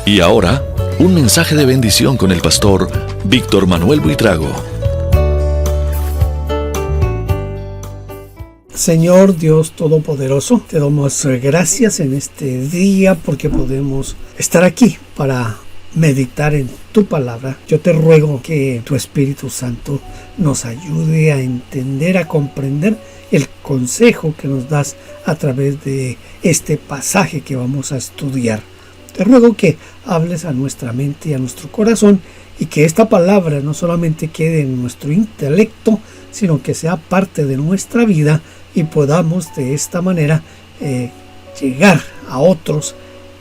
Y ahora, un mensaje de bendición con el pastor Víctor Manuel Buitrago. Señor Dios Todopoderoso, te damos gracias en este día porque podemos estar aquí para meditar en tu palabra. Yo te ruego que tu Espíritu Santo nos ayude a entender, a comprender el consejo que nos das a través de este pasaje que vamos a estudiar. Te ruego que hables a nuestra mente y a nuestro corazón y que esta palabra no solamente quede en nuestro intelecto, sino que sea parte de nuestra vida y podamos de esta manera llegar a otros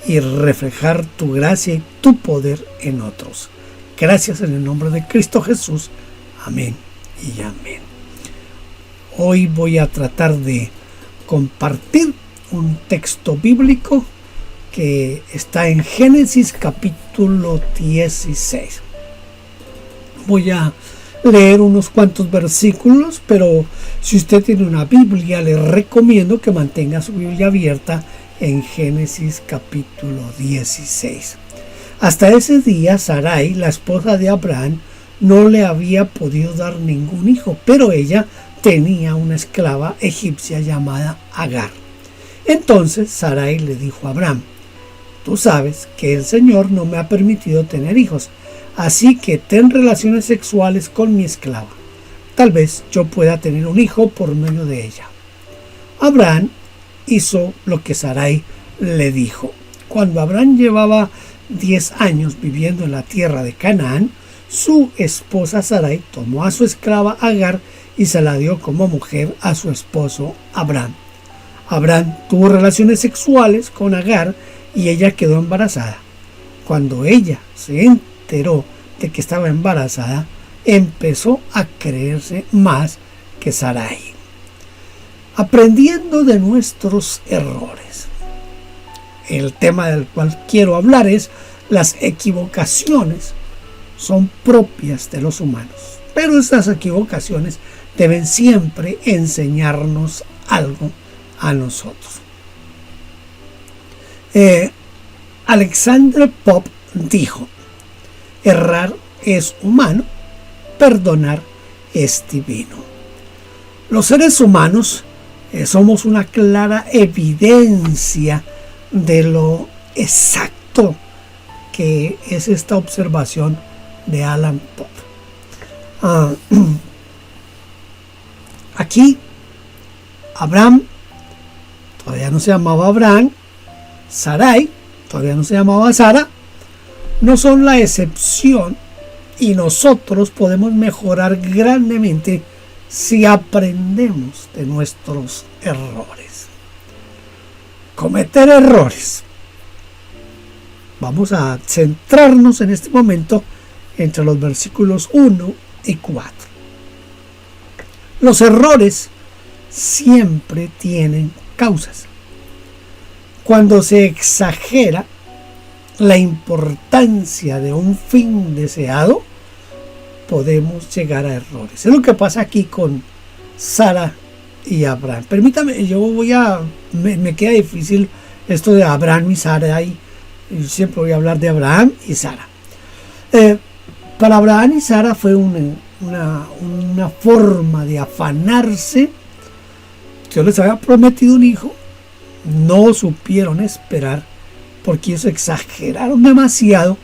y reflejar tu gracia y tu poder en otros. Gracias en el nombre de Cristo Jesús. Amén y amén. Hoy voy a tratar de compartir un texto bíblico que está en Génesis capítulo 16. Voy a leer unos cuantos versículos, pero si usted tiene una Biblia, le recomiendo que mantenga su Biblia abierta en Génesis capítulo 16. Hasta ese día, Sarai, la esposa de Abraham, no le había podido dar ningún hijo, pero ella tenía una esclava egipcia llamada Agar. Entonces Sarai le dijo a Abraham: tú sabes que el Señor no me ha permitido tener hijos, así que ten relaciones sexuales con mi esclava. Tal vez yo pueda tener un hijo por medio de ella. Abraham hizo lo que Sarai le dijo. Cuando Abraham llevaba 10 años viviendo en la tierra de Canaán, su esposa Sarai tomó a su esclava Agar y se la dio como mujer a su esposo Abraham. Abraham tuvo relaciones sexuales con Agar y ella quedó embarazada. Cuando ella se enteró de que estaba embarazada, empezó a creerse más que Sarai. Aprendiendo de nuestros errores. El tema del cual quiero hablar es: las equivocaciones son propias de los humanos, pero estas equivocaciones deben siempre enseñarnos algo a nosotros. Alexander Pope dijo: errar es humano, perdonar es divino. Los seres humanos somos una clara evidencia de lo exacto que es esta observación de Alan Pope. Aquí Abraham todavía no se llamaba Abraham, Sarai todavía no se llamaba Sara, no son la excepción, y nosotros podemos mejorar grandemente si aprendemos de nuestros errores. Cometer errores. Vamos a centrarnos en este momento entre los versículos 1 y 4. Los errores siempre tienen causas. Cuando se exagera la importancia de un fin deseado, podemos llegar a errores. Es lo que pasa aquí con Sara y Abraham. Permítame, me queda difícil esto de Abraham y Sara, y siempre voy a hablar de Abraham y Sara. Para Abraham y Sara fue una forma de afanarse. Dios les había prometido un hijo, no supieron esperar porque ellos exageraron demasiado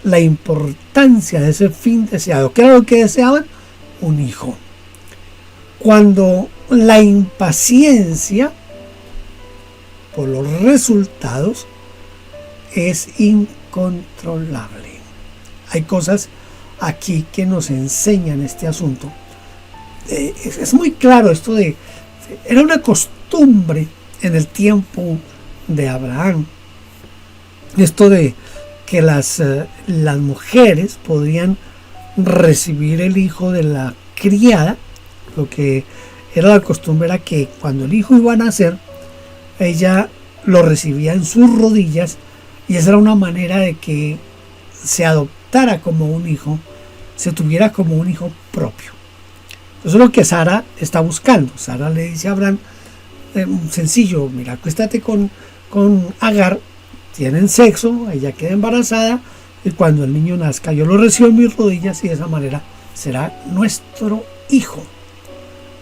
la importancia de ese fin deseado. ¿Qué era lo que deseaban? Un hijo. Cuando la impaciencia por los resultados es incontrolable. Hay cosas aquí que nos enseñan este asunto. Es muy claro esto de... Era una costumbre en el tiempo de Abraham. Esto de que las mujeres podían recibir el hijo de la criada. Lo que era la costumbre era que cuando el hijo iba a nacer, ella lo recibía en sus rodillas, y esa era una manera de que se adoptara como un hijo, se tuviera como un hijo propio. Eso es lo que Sara está buscando. Sara le dice a Abraham, sencillo, mira, acuéstate con Agar, tienen sexo, ella queda embarazada y cuando el niño nazca yo lo recibo en mis rodillas y de esa manera será nuestro hijo.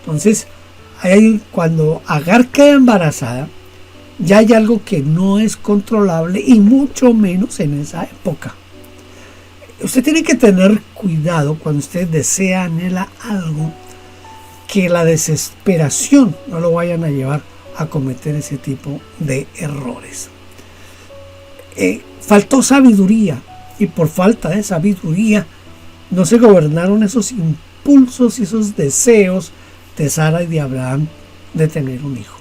Entonces, cuando Agar queda embarazada, ya hay algo que no es controlable y mucho menos en esa época. Usted tiene que tener cuidado cuando usted desea, anhela algo, que la desesperación no lo vayan a llevar a cometer ese tipo de errores. Faltó sabiduría y por falta de sabiduría no se gobernaron esos impulsos y esos deseos de Sara y de Abraham de tener un hijo.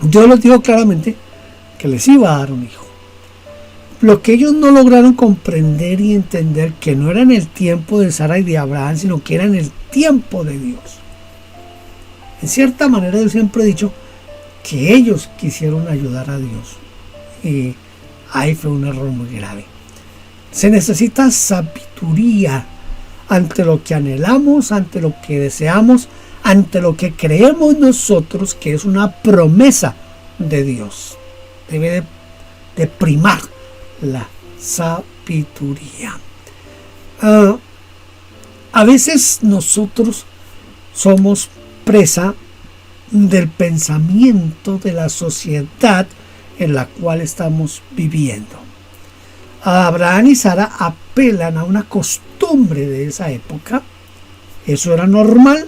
Dios les dijo claramente que les iba a dar un hijo. Lo que ellos no lograron comprender y entender que no era en el tiempo de Sara y de Abraham, sino que era en el tiempo de Dios. En cierta manera yo siempre he dicho que ellos quisieron ayudar a Dios y ahí fue un error muy grave. Se necesita sabiduría ante lo que anhelamos, ante lo que deseamos, ante lo que creemos nosotros que es una promesa de Dios. Debe de primar la sabiduría. A veces nosotros somos presa del pensamiento de la sociedad en la cual estamos viviendo. Abraham y Sara apelan a una costumbre de esa época. Eso era normal,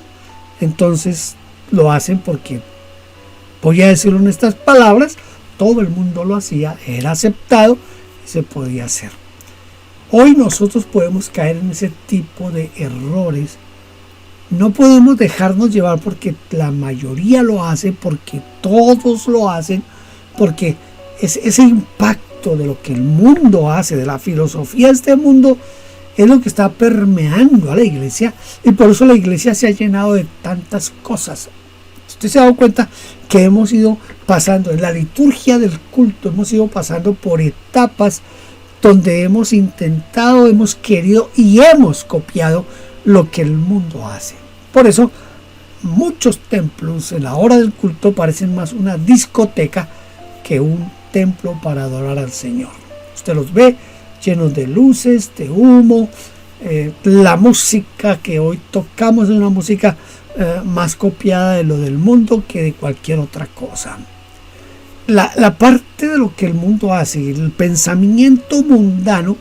entonces lo hacen porque, voy a decirlo en estas palabras, todo el mundo lo hacía, era aceptado y se podía hacer. Hoy nosotros podemos caer en ese tipo de errores. No podemos dejarnos llevar porque la mayoría lo hace, porque todos lo hacen, porque ese impacto de lo que el mundo hace, de la filosofía de este mundo, es lo que está permeando a la iglesia y por eso la iglesia se ha llenado de tantas cosas. Usted se ha dado cuenta que hemos ido pasando en la liturgia del culto, hemos ido pasando por etapas donde hemos intentado, hemos querido y hemos copiado lo que el mundo hace. Por eso muchos templos en la hora del culto parecen más una discoteca que un templo para adorar al Señor. Usted los ve llenos de luces, de humo, la música que hoy tocamos es una música más copiada de lo del mundo que de cualquier otra cosa. La parte de lo que el mundo hace, el pensamiento mundano,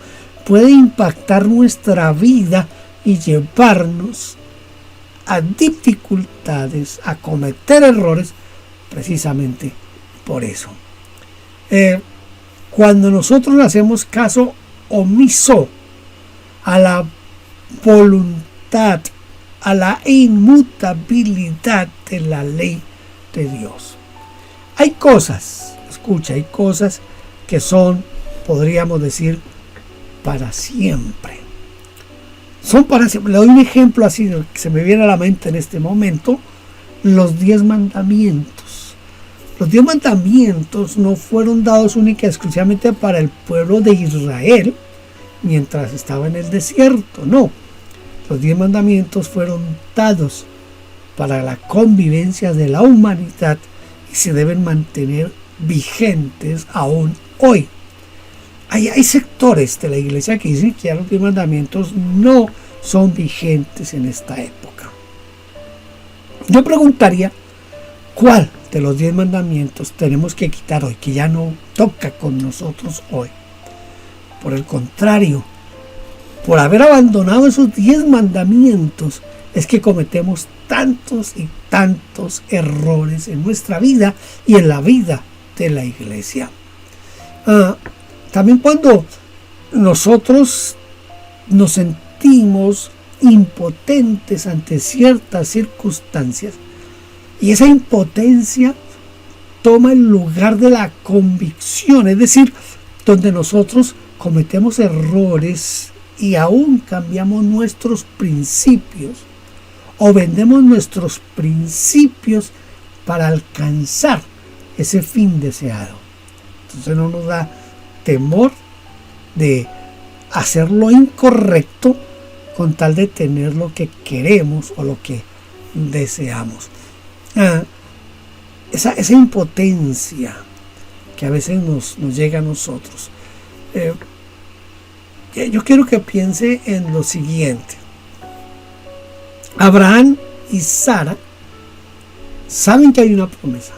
puede impactar nuestra vida y llevarnos a dificultades, a cometer errores, precisamente por eso. Cuando nosotros hacemos caso omiso a la voluntad, a la inmutabilidad de la ley de Dios. Hay cosas, escucha, hay cosas que son, podríamos decir, para siempre. Son para siempre. Le doy un ejemplo así que se me viene a la mente en este momento: los 10 mandamientos. Los 10 mandamientos no fueron dados única y exclusivamente para el pueblo de Israel mientras estaba en el desierto, no. Los 10 mandamientos fueron dados para la convivencia de la humanidad y se deben mantener vigentes aún hoy. Hay sectores de la iglesia que dicen que ya los 10 mandamientos no son vigentes en esta época. Yo preguntaría, ¿cuál de los 10 mandamientos tenemos que quitar hoy, que ya no toca con nosotros hoy? Por el contrario, por haber abandonado esos 10 mandamientos, es que cometemos tantos y tantos errores en nuestra vida y en la vida de la iglesia. También cuando nosotros nos sentimos impotentes ante ciertas circunstancias y esa impotencia toma el lugar de la convicción, es decir, donde nosotros cometemos errores y aún cambiamos nuestros principios o vendemos nuestros principios para alcanzar ese fin deseado. Entonces no nos da temor de hacer lo incorrecto con tal de tener lo que queremos o lo que deseamos. Esa impotencia que a veces nos llega a nosotros. Yo quiero que piense en lo siguiente. Abraham y Sara saben que hay una promesa.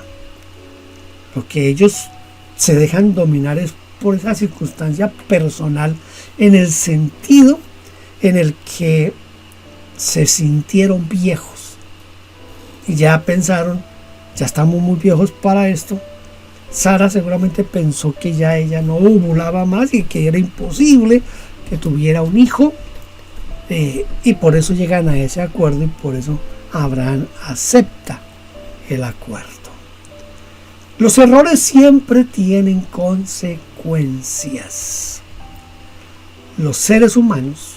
Lo que ellos se dejan dominar es por esa circunstancia personal, en el sentido en el que se sintieron viejos y ya pensaron, ya estamos muy viejos para esto. Sara seguramente pensó que ya ella no ovulaba más y que era imposible que tuviera un hijo, y por eso llegan a ese acuerdo, y por eso Abraham acepta el acuerdo. Los errores siempre tienen consecuencias. Los seres humanos,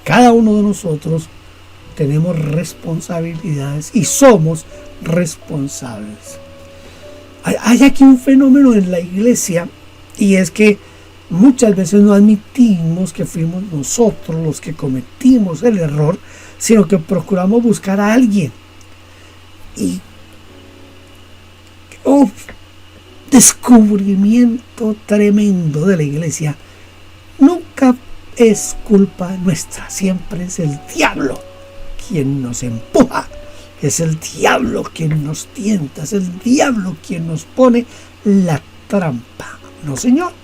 cada uno de nosotros, tenemos responsabilidades y somos responsables. Hay aquí un fenómeno en la iglesia, y es que muchas veces no admitimos que fuimos nosotros los que cometimos el error, sino que procuramos buscar a alguien. Y descubrimiento tremendo de la iglesia: nunca es culpa nuestra, siempre es el diablo quien nos empuja, es el diablo quien nos tienta, es el diablo quien nos pone la trampa. No, señor.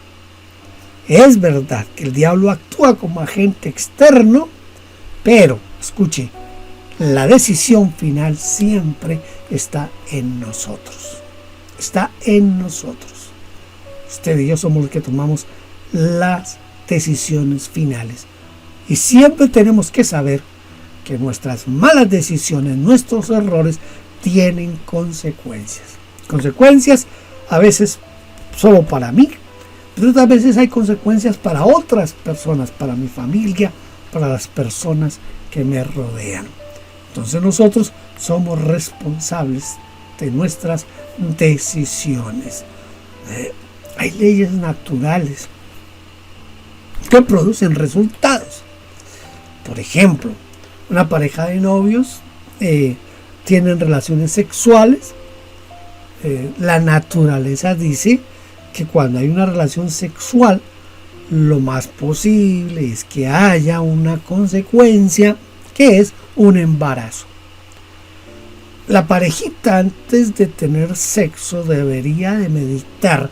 Es verdad que el diablo actúa como agente externo, pero, escuche, la decisión final siempre está en nosotros. Está en nosotros. Usted y yo somos los que tomamos las decisiones finales. Y siempre tenemos que saber que nuestras malas decisiones, nuestros errores, tienen consecuencias. Consecuencias a veces solo para mí, pero otras veces hay consecuencias para otras personas, para mi familia, para las personas que me rodean. Entonces nosotros somos responsables de nuestras decisiones. Hay leyes naturales que producen resultados. Por ejemplo, una pareja de novios tienen relaciones sexuales. La naturaleza dice que cuando hay una relación sexual, lo más posible es que haya una consecuencia, que es un embarazo. La parejita, antes de tener sexo, debería de meditar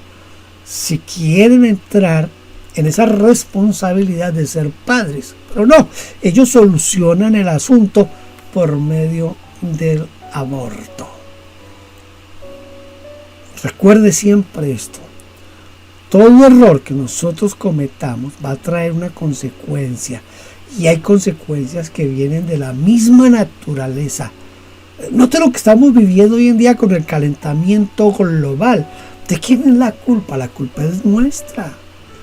si quieren entrar en esa responsabilidad de ser padres. Pero no, ellos solucionan el asunto por medio del aborto. Recuerde siempre esto: todo error que nosotros cometamos va a traer una consecuencia, y hay consecuencias que vienen de la misma naturaleza. Note lo que estamos viviendo hoy en día con el calentamiento global. ¿De quién es la culpa? La culpa es nuestra.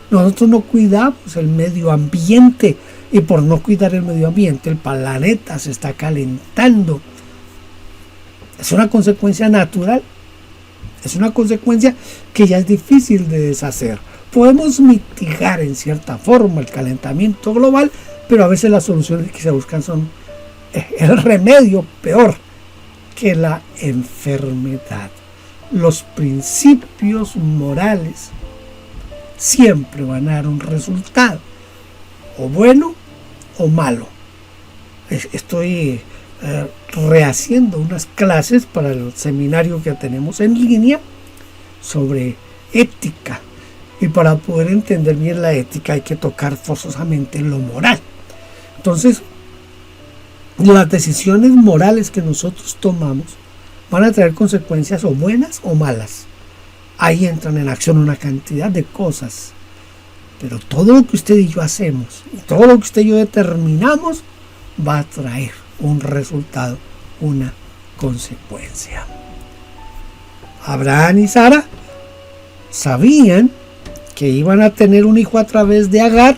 Nosotros no cuidamos el medio ambiente, y por no cuidar el medio ambiente, el planeta se está calentando. Es una consecuencia natural. Es una consecuencia que ya es difícil de deshacer. Podemos mitigar en cierta forma el calentamiento global, pero a veces las soluciones que se buscan son el remedio peor que la enfermedad. Los principios morales siempre van a dar un resultado, o bueno o malo. Estoy rehaciendo unas clases para el seminario que tenemos en línea sobre ética, y para poder entender bien la ética hay que tocar forzosamente lo moral. Entonces, las decisiones morales que nosotros tomamos van a traer consecuencias o buenas o malas. Ahí entran en acción una cantidad de cosas, pero todo lo que usted y yo hacemos, y todo lo que usted y yo determinamos, va a traer un resultado, una consecuencia. Abraham y Sara sabían que iban a tener un hijo a través de Agar,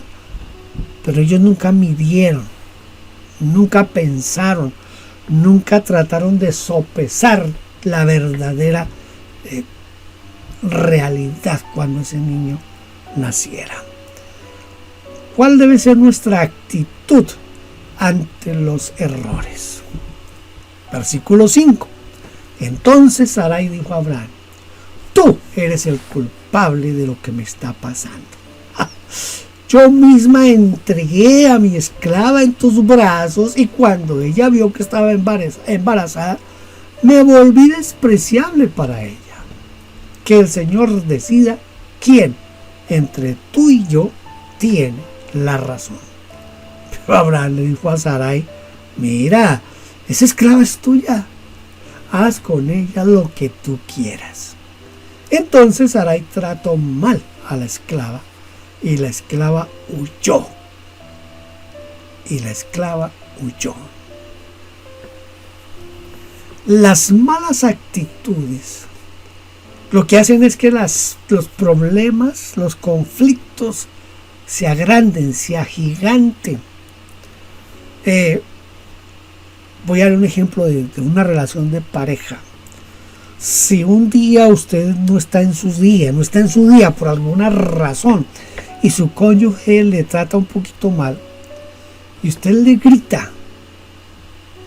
pero ellos nunca midieron, nunca pensaron, nunca trataron de sopesar la verdadera realidad cuando ese niño naciera. ¿Cuál debe ser nuestra actitud ante los errores? Versículo 5. Entonces Sarai dijo a Abraham: tú eres el culpable culpable de lo que me está pasando. Yo misma entregué a mi esclava en tus brazos y cuando ella vio que estaba embarazada, me volví despreciable para ella. Que el Señor decida quién entre tú y yo tiene la razón. Pero Abraham le dijo a Sarai: mira, esa esclava es tuya, haz con ella lo que tú quieras. Entonces Sarai trató mal a la esclava y la esclava huyó. Las malas actitudes lo que hacen es que los problemas, los conflictos se agranden, se agiganten. Voy a dar un ejemplo de una relación de pareja. Si un día usted no está en su día por alguna razón y su cónyuge le trata un poquito mal y usted le grita,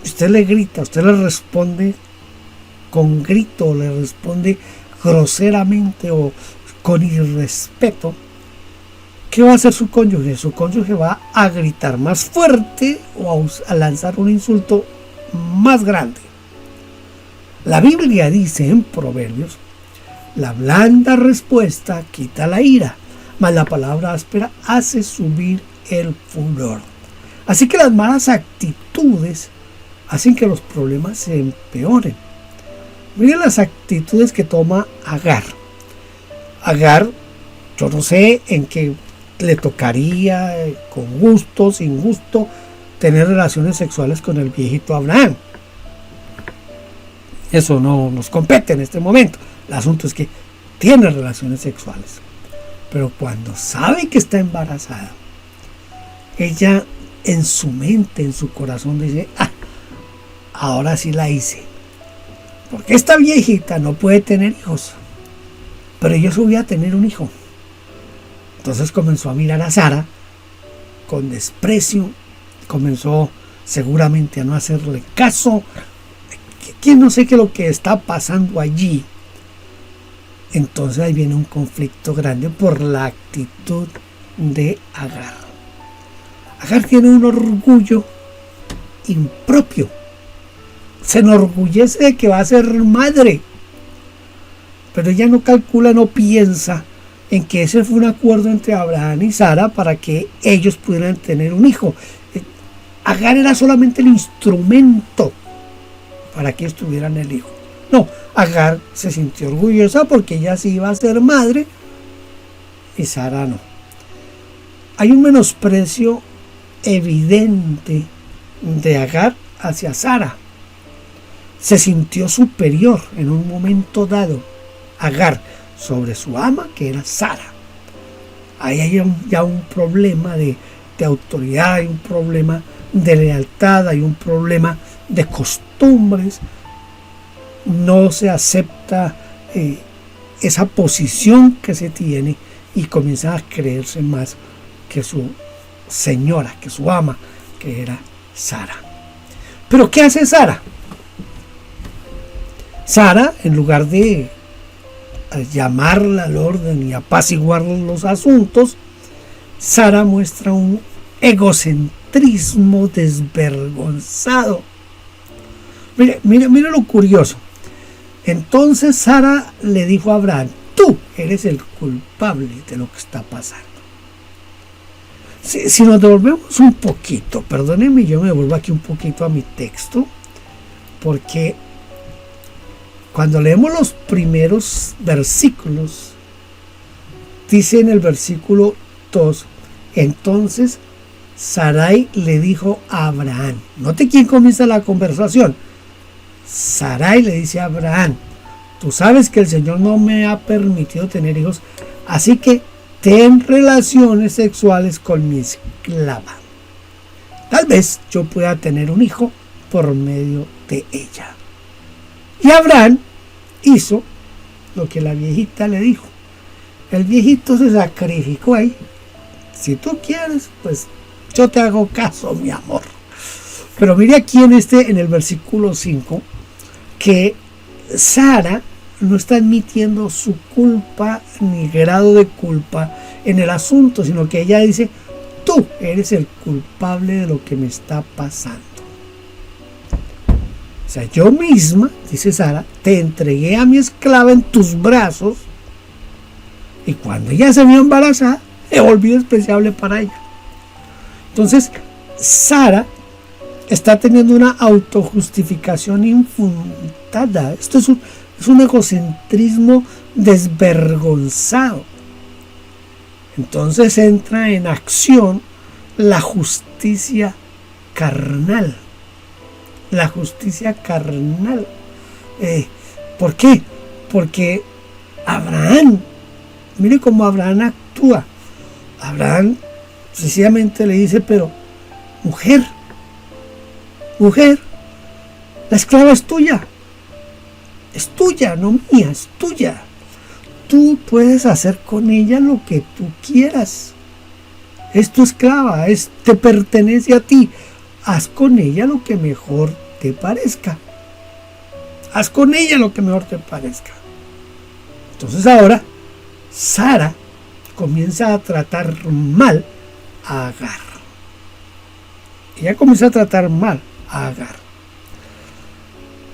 usted le responde con grito, le responde groseramente o con irrespeto, ¿qué va a hacer su cónyuge? Su cónyuge va a gritar más fuerte o a lanzar un insulto más grande. La Biblia dice en Proverbios: la blanda respuesta quita la ira, mas la palabra áspera hace subir el furor. Así que las malas actitudes hacen que los problemas se empeoren. Miren las actitudes que toma Agar. Agar, yo no sé en qué le tocaría, con gusto, sin gusto, tener relaciones sexuales con el viejito Abraham. Eso no nos compete en este momento. El asunto es que tiene relaciones sexuales. Pero cuando sabe que está embarazada, ella en su mente, en su corazón dice: ahora sí la hice. Porque esta viejita no puede tener hijos, pero yo sí voy a tener un hijo. Entonces comenzó a mirar a Sara con desprecio, comenzó seguramente a no hacerle caso. ¿Quién no sé qué es lo que está pasando allí? Entonces ahí viene un conflicto grande por la actitud de Agar. Agar tiene un orgullo impropio. Se enorgullece de que va a ser madre, pero ella no calcula, no piensa en que ese fue un acuerdo entre Abraham y Sara para que ellos pudieran tener un hijo. Agar era solamente el instrumento para que ellos tuvieran el hijo. No, Agar se sintió orgullosa porque ella sí iba a ser madre y Sara no. Hay un menosprecio evidente de Agar hacia Sara. Se sintió superior en un momento dado, Agar, sobre su ama, que era Sara. Ahí hay ya un problema de autoridad, hay un problema de lealtad, hay un problema de costumbres. No se acepta esa posición que se tiene y comienza a creerse más que su señora, que su ama, que era Sara. ¿Pero qué hace Sara? Sara, en lugar de llamarla al orden y apaciguar los asuntos, Sara muestra un egocentrismo desvergonzado. Mire lo curioso. Entonces Sara le dijo a Abraham: tú eres el culpable de lo que está pasando. Si nos devolvemos un poquito, perdónenme, yo me devuelvo aquí un poquito a mi texto, porque cuando leemos los primeros versículos, dice en el versículo 2: entonces Sarai le dijo a Abraham. Note quién comienza la conversación. Sarai le dice a Abraham: tú sabes que el Señor no me ha permitido tener hijos, así que ten relaciones sexuales con mi esclava. Tal vez yo pueda tener un hijo por medio de ella. Y Abraham hizo lo que la viejita le dijo. El viejito se sacrificó ahí. Si tú quieres, pues yo te hago caso, mi amor. Pero mire aquí en el versículo 5, que Sara no está admitiendo su culpa ni grado de culpa en el asunto, sino que ella dice: tú eres el culpable de lo que me está pasando. O sea, yo misma, dice Sara, te entregué a mi esclava en tus brazos, y cuando ella se vio embarazada, me volví despreciable para ella. Entonces, Sara está teniendo una autojustificación infundada. Esto es un egocentrismo desvergonzado. Entonces entra en acción la justicia carnal. La justicia carnal. ¿Por qué? Porque Abraham, mire cómo Abraham actúa. Abraham sencillamente le dice: pero mujer, la esclava es tuya, no mía, es tuya. Tú puedes hacer con ella lo que tú quieras. Es tu esclava, te pertenece a ti. Haz con ella lo que mejor te parezca. Haz con ella lo que mejor te parezca. Entonces ahora Sara comienza a tratar mal a Agar. Ella comienza a tratar mal a Agar.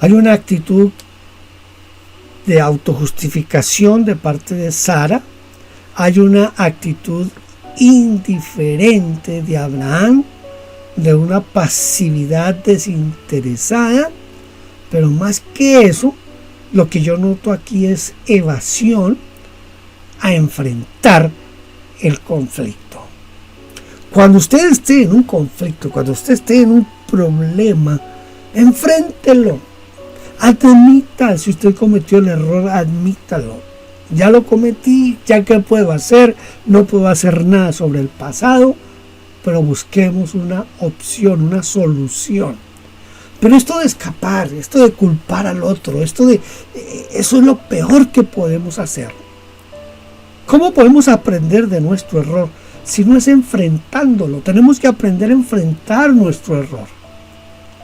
Hay una actitud de autojustificación de parte de Sara. Hay una actitud indiferente de Abraham, de una pasividad desinteresada, pero más que eso, lo que yo noto aquí es evasión a enfrentar el conflicto. Cuando usted esté en un conflicto, cuando usted esté en un problema, enfréntelo. Admita, si usted cometió el error, admítalo. Ya lo cometí, ya que puedo hacer, no puedo hacer nada sobre el pasado, pero busquemos una opción, una solución. Pero esto de escapar, esto de culpar al otro, eso es lo peor que podemos hacer. ¿Cómo podemos aprender de nuestro error si no es enfrentándolo? Tenemos que aprender a enfrentar nuestro error.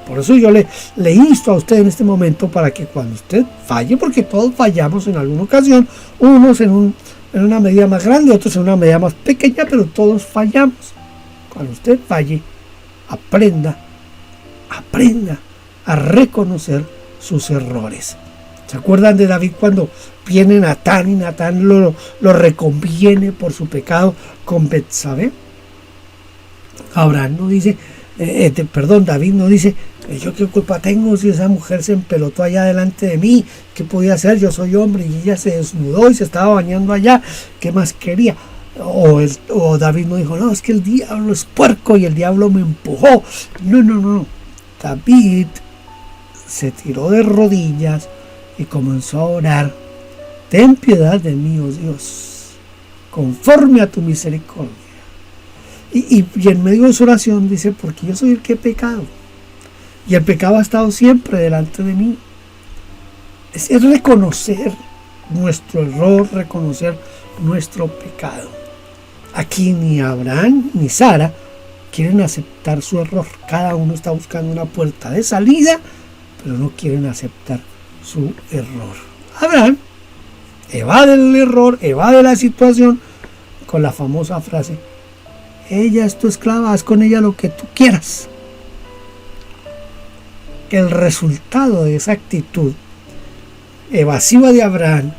Por eso yo le insto a usted en este momento para que cuando usted falle, porque todos fallamos en alguna ocasión, unos en una medida más grande, otros en una medida más pequeña, pero todos fallamos. Cuando usted falle, aprenda a reconocer sus errores. ¿Se acuerdan de David cuando viene Natán y Natán lo reconviene por su pecado con Betsabé? David no dice: yo qué culpa tengo si esa mujer se empelotó allá delante de mí, ¿qué podía hacer? Yo soy hombre y ella se desnudó y se estaba bañando allá, ¿qué más quería? O David no dijo: no, es que el diablo es puerco y el diablo me empujó. No. David se tiró de rodillas y comenzó a orar: ten piedad de mí, oh Dios, conforme a tu misericordia. Y en medio de su oración dice: porque yo soy el que he pecado, y el pecado ha estado siempre delante de mí. Es reconocer nuestro error, reconocer nuestro pecado. Aquí ni Abraham ni Sara quieren aceptar su error. Cada uno está buscando una puerta de salida, pero no quieren aceptar su error. Abraham evade el error, evade la situación con la famosa frase: ella es tu esclava, haz con ella lo que tú quieras. El resultado de esa actitud evasiva de Abraham,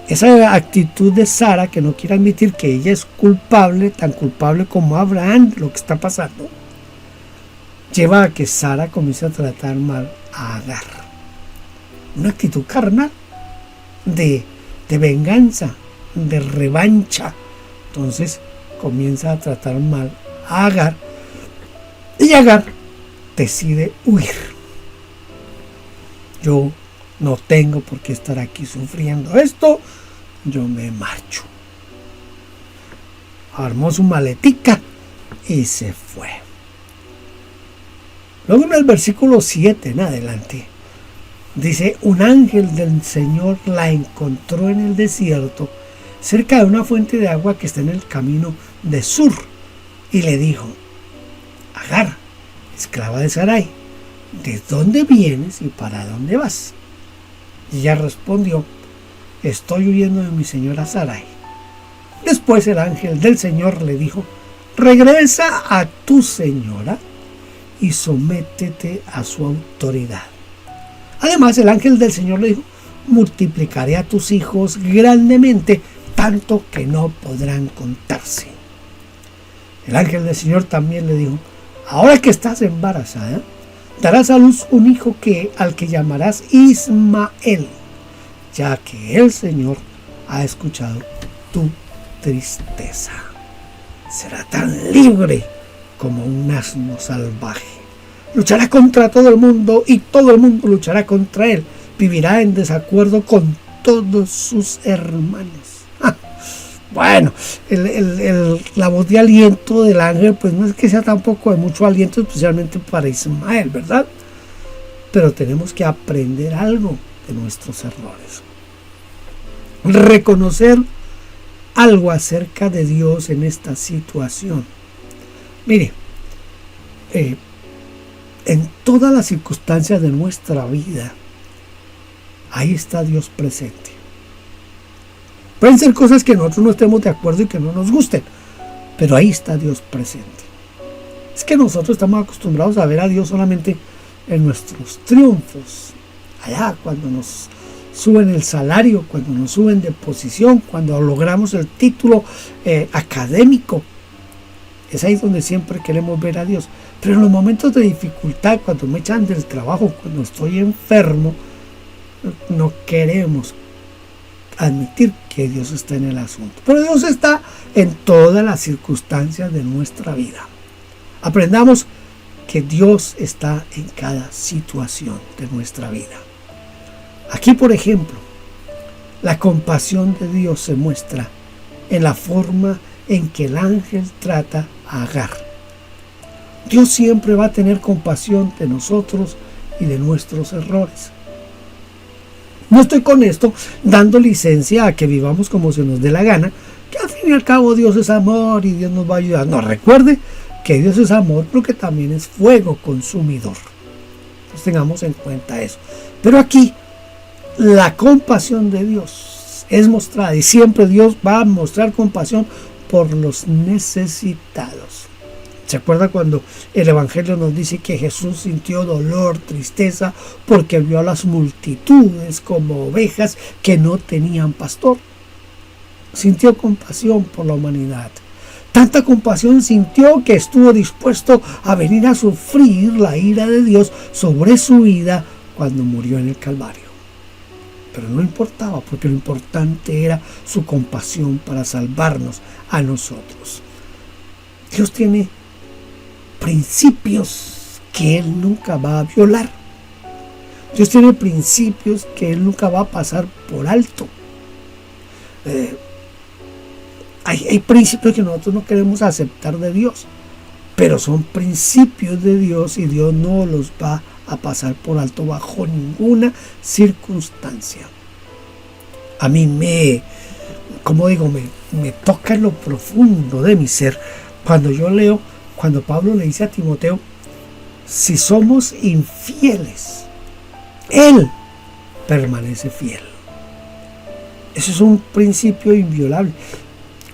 esa actitud de Sara, que no quiere admitir que ella es culpable, tan culpable como Abraham de lo que está pasando, lleva a que Sara comience a tratar mal a Agar. Una actitud carnal de venganza, de revancha. Entonces comienza a tratar mal a Agar, y Agar decide huir. Yo no tengo por qué estar aquí sufriendo esto, yo me marcho. Armó su maletica y se fue. Luego en el versículo 7 en adelante dice: un ángel del Señor la encontró en el desierto, cerca de una fuente de agua que está en el camino de Sur, y le dijo: Agar, esclava de Sarai, ¿de dónde vienes y para dónde vas? Y ella respondió: estoy huyendo de mi señora Sarai. Después el ángel del Señor le dijo, regresa a tu señora y sométete a su autoridad. Además, el ángel del Señor le dijo, multiplicaré a tus hijos grandemente, tanto que no podrán contarse. El ángel del Señor también le dijo, ahora que estás embarazada, darás a luz un hijo al que llamarás Ismael, ya que el Señor ha escuchado tu tristeza. Será tan libre como un asno salvaje. Luchará contra todo el mundo y todo el mundo luchará contra él. Vivirá en desacuerdo con todos sus hermanos. Bueno, la voz de aliento del ángel pues no es que sea tampoco de mucho aliento, especialmente para Ismael, ¿verdad? Pero tenemos que aprender algo de nuestros errores. Reconocer algo acerca de Dios en esta situación. Mire, en todas las circunstancias de nuestra vida, ahí está Dios presente. Pueden ser cosas que nosotros no estemos de acuerdo y que no nos gusten, pero ahí está Dios presente. Es que nosotros estamos acostumbrados a ver a Dios solamente en nuestros triunfos, allá cuando nos suben el salario, cuando nos suben de posición, cuando logramos el título académico. Es ahí donde siempre queremos ver a Dios. Pero en los momentos de dificultad, cuando me echan del trabajo, cuando estoy enfermo, no queremos admitir que Dios está en el asunto. Pero Dios está en todas las circunstancias de nuestra vida. Aprendamos que Dios está en cada situación de nuestra vida. Aquí, por ejemplo, la compasión de Dios se muestra en la forma en que el ángel trata a Agar. Dios siempre va a tener compasión de nosotros y de nuestros errores. No estoy con esto dando licencia a que vivamos como se nos dé la gana, que al fin y al cabo Dios es amor y Dios nos va a ayudar. No, recuerde que Dios es amor, pero que también es fuego consumidor. Entonces tengamos en cuenta eso. Pero aquí la compasión de Dios es mostrada y siempre Dios va a mostrar compasión por los necesitados. ¿Se acuerda cuando el Evangelio nos dice que Jesús sintió dolor, tristeza, porque vio a las multitudes como ovejas que no tenían pastor? Sintió compasión por la humanidad. Tanta compasión sintió que estuvo dispuesto a venir a sufrir la ira de Dios sobre su vida cuando murió en el Calvario. Pero no importaba, porque lo importante era su compasión para salvarnos a nosotros. Dios tiene principios que Él nunca va a violar. Dios tiene principios que Él nunca va a pasar por alto. Hay principios que nosotros no queremos aceptar de Dios, pero son principios de Dios y Dios no los va a pasar por alto bajo ninguna circunstancia. A mí me toca en lo profundo de mi ser cuando yo leo, cuando Pablo le dice a Timoteo, si somos infieles, Él permanece fiel. Eso es un principio inviolable.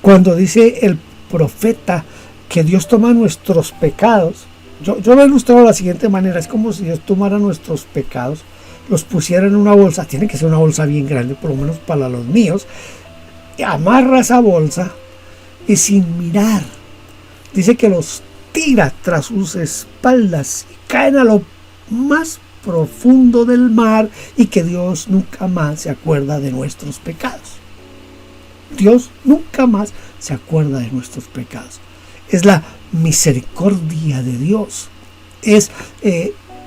Cuando dice el profeta que Dios toma nuestros pecados, yo lo he ilustrado de la siguiente manera: es como si Dios tomara nuestros pecados, los pusiera en una bolsa, tiene que ser una bolsa bien grande, por lo menos para los míos, y amarra esa bolsa y sin mirar, dice que los tira tras sus espaldas y caen a lo más profundo del mar, y que Dios nunca más se acuerda de nuestros pecados. Dios nunca más se acuerda de nuestros pecados. Es la misericordia de Dios, es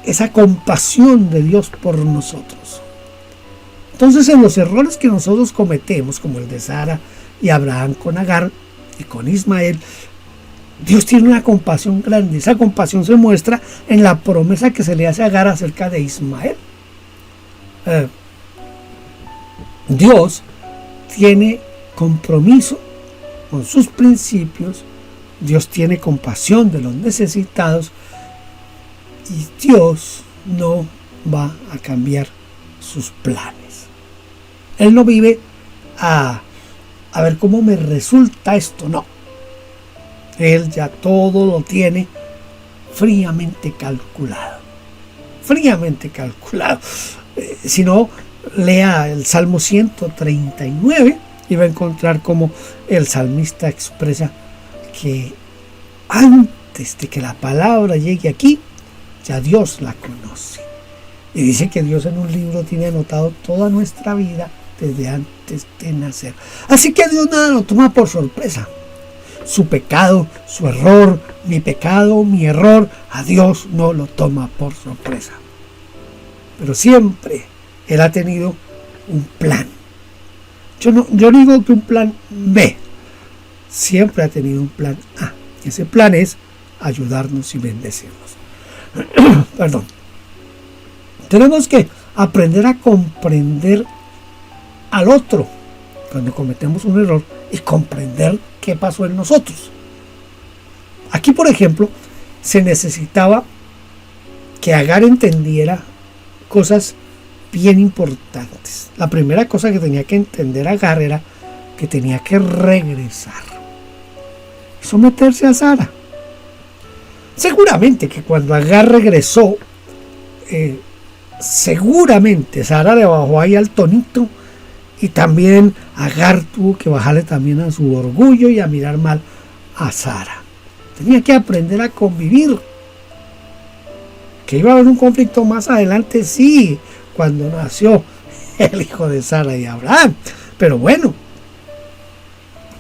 esa compasión de Dios por nosotros. Entonces, en los errores que nosotros cometemos, como el de Sara y Abraham con Agar y con Ismael, Dios tiene una compasión grande. Esa compasión se muestra en la promesa que se le hace a Agar acerca de Ismael. Dios tiene compromiso con sus principios, Dios tiene compasión de los necesitados y Dios no va a cambiar sus planes. Él no vive a ver cómo me resulta esto, no. Él ya todo lo tiene fríamente calculado. Fríamente calculado. Si no, lea el Salmo 139 y va a encontrar cómo el salmista expresa que antes de que la palabra llegue aquí, ya Dios la conoce. Y dice que Dios en un libro tiene anotado toda nuestra vida desde antes de nacer. Así que a Dios nada lo toma por sorpresa. Su pecado, su error, mi pecado, mi error, a Dios no lo toma por sorpresa. Pero siempre Él ha tenido un plan. Yo no digo que un plan B. Siempre ha tenido un plan A. Ese plan es ayudarnos y bendecirnos. Perdón. Tenemos que aprender a comprender al otro cuando cometemos un error y comprender qué pasó en nosotros. Aquí, por ejemplo, se necesitaba que Agar entendiera cosas bien importantes. La primera cosa que tenía que entender Agar era que tenía que regresar y someterse a Sara. Seguramente que cuando Agar regresó, seguramente Sara le bajó ahí al tonito, y también Agar tuvo que bajarle también a su orgullo y a mirar mal a Sara. Tenía que aprender a convivir. Que iba a haber un conflicto más adelante, sí, cuando nació el hijo de Sara y Abraham. Pero bueno,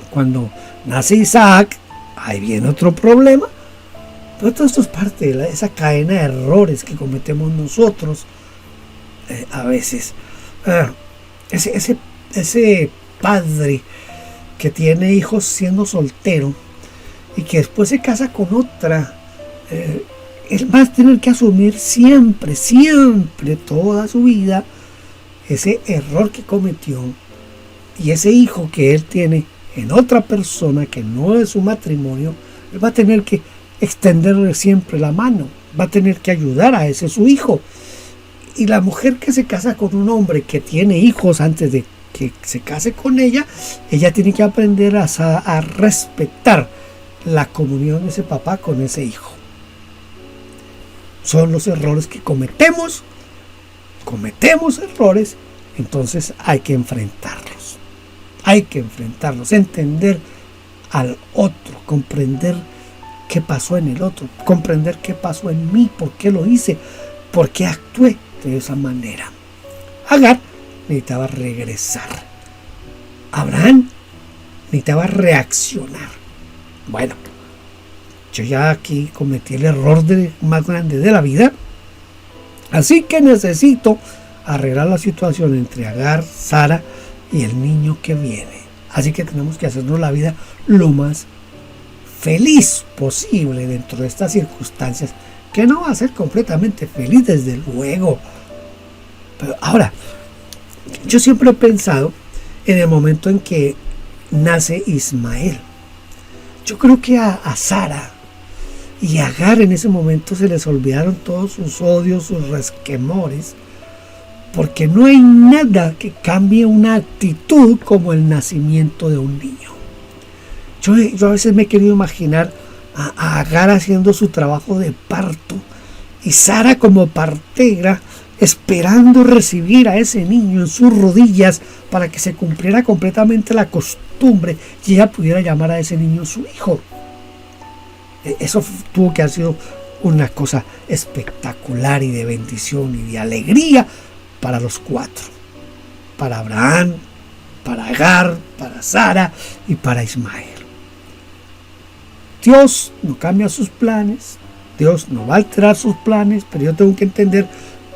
cuando nace Isaac, ahí viene otro problema. Pero todo esto es parte de esa cadena de errores que cometemos nosotros a veces. Ese padre que tiene hijos siendo soltero y que después se casa con otra, él va a tener que asumir siempre, toda su vida, ese error que cometió y ese hijo que él tiene en otra persona que no es su matrimonio. Él va a tener que extenderle siempre la mano, va a tener que ayudar a ese su hijo. Y la mujer que se casa con un hombre que tiene hijos antes de que se case con ella tiene que aprender a respetar la comunión de ese papá con ese hijo. Son los errores que cometemos errores, entonces hay que enfrentarlos, entender al otro, comprender qué pasó en el otro, comprender qué pasó en mí, por qué lo hice, por qué actué de esa manera. Agar necesitaba regresar. Abraham necesitaba reaccionar. Bueno, yo ya aquí cometí el error más grande de la vida, así que necesito arreglar la situación entre Agar, Sara y el niño que viene. Así que tenemos que hacernos la vida lo más feliz posible dentro de estas circunstancias, que no va a ser completamente feliz, desde luego. Pero ahora, yo siempre he pensado en el momento en que nace Ismael. Yo creo que a Sara y a Agar en ese momento se les olvidaron todos sus odios, sus resquemores, porque no hay nada que cambie una actitud como el nacimiento de un niño. Yo a veces me he querido imaginar a Agar haciendo su trabajo de parto y Sara como partera esperando recibir a ese niño en sus rodillas para que se cumpliera completamente la costumbre y ella pudiera llamar a ese niño su hijo. Eso tuvo que haber sido una cosa espectacular y de bendición y de alegría para los cuatro, para Abraham, para Agar, para Sara y para Ismael. Dios no cambia sus planes, Dios no va a alterar sus planes, pero yo tengo que entender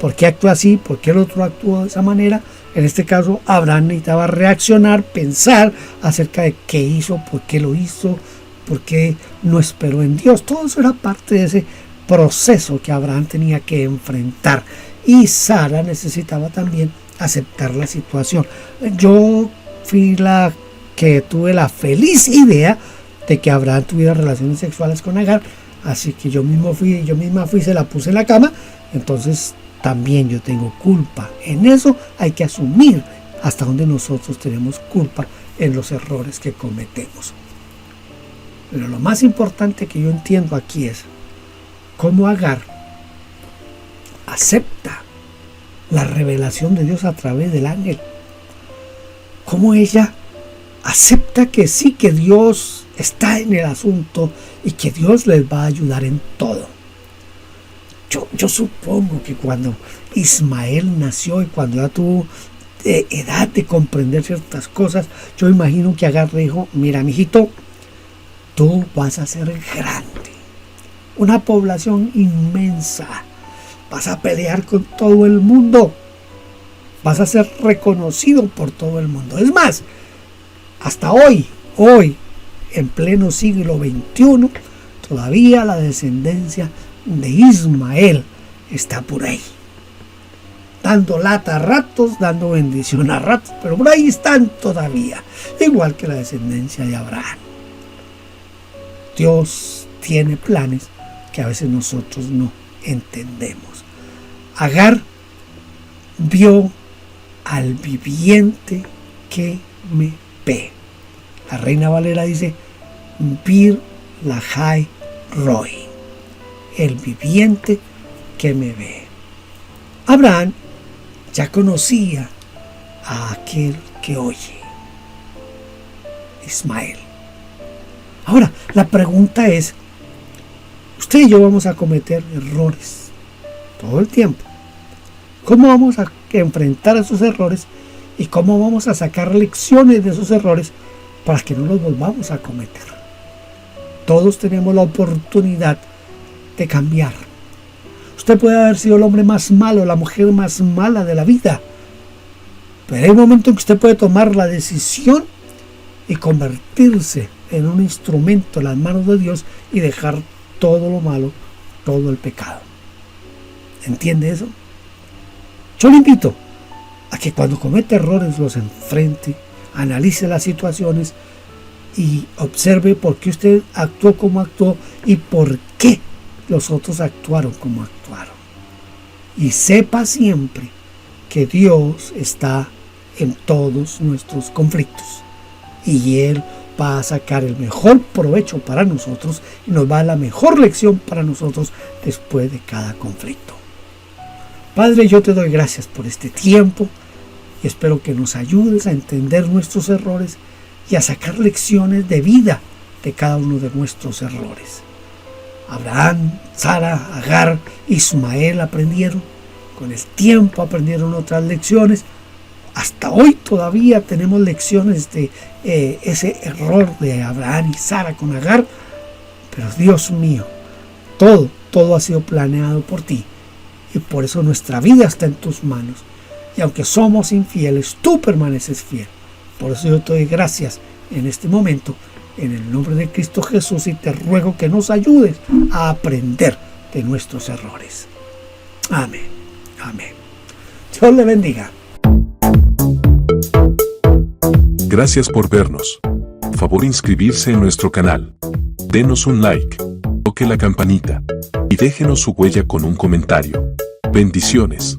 por qué actúa así, por qué el otro actuó de esa manera. En este caso, Abraham necesitaba reaccionar, pensar acerca de qué hizo, por qué lo hizo, por qué no esperó en Dios. Todo eso era parte de ese proceso que Abraham tenía que enfrentar. Y Sara necesitaba también aceptar la situación. Yo fui la que tuve la feliz idea de que Abraham tuviera relaciones sexuales con Agar, así que yo misma fui, se la puse en la cama. Entonces también yo tengo culpa. En eso hay que asumir hasta donde nosotros tenemos culpa en los errores que cometemos. Pero lo más importante que yo entiendo aquí es cómo Agar acepta la revelación de Dios a través del ángel. Cómo ella acepta que sí, que Dios está en el asunto y que Dios les va a ayudar en todo. Yo supongo que cuando Ismael nació y cuando ya tuvo edad de comprender ciertas cosas, yo imagino que Agar le dijo: mira, mijito, tú vas a ser grande, una población inmensa, vas a pelear con todo el mundo, vas a ser reconocido por todo el mundo. Es más, hasta hoy, en pleno siglo XXI, todavía la descendencia de Ismael está por ahí, dando lata a ratos, dando bendición a ratos, pero por ahí están todavía, igual que la descendencia de Abraham. Dios tiene planes que a veces nosotros no entendemos. Agar vio al viviente que me ve. La Reina Valera dice: Bir Lahai Roy, el viviente que me ve. Abraham ya conocía a aquel que oye, Ismael. Ahora, la pregunta es, usted y yo vamos a cometer errores todo el tiempo. ¿Cómo vamos a enfrentar esos errores y cómo vamos a sacar lecciones de esos errores para que no los volvamos a cometer? Todos tenemos la oportunidad de cambiar. Usted puede haber sido el hombre más malo, la mujer más mala de la vida, pero hay un momento en que usted puede tomar la decisión y convertirse en un instrumento en las manos de Dios y dejar todo lo malo, todo el pecado. ¿Entiende eso? Yo le invito a que cuando cometa errores los enfrente, analice las situaciones y observe por qué usted actuó como actuó y por qué los otros actuaron como actuaron. Y sepa siempre que Dios está en todos nuestros conflictos y Él va a sacar el mejor provecho para nosotros y nos va a dar la mejor lección para nosotros después de cada conflicto. Padre, yo te doy gracias por este tiempo y espero que nos ayudes a entender nuestros errores y a sacar lecciones de vida de cada uno de nuestros errores. Abraham, Sara, Agar, Ismael aprendieron, con el tiempo aprendieron otras lecciones. Hasta hoy todavía tenemos lecciones de ese error de Abraham y Sara con Agar, pero Dios mío, todo ha sido planeado por ti y por eso nuestra vida está en tus manos. Y aunque somos infieles, tú permaneces fiel. Por eso yo te doy gracias en este momento, en el nombre de Cristo Jesús, y te ruego que nos ayudes a aprender de nuestros errores. Amén. Amén. Dios le bendiga. Gracias por vernos. Favor inscribirse en nuestro canal. Denos un like, toque la campanita y déjenos su huella con un comentario. Bendiciones.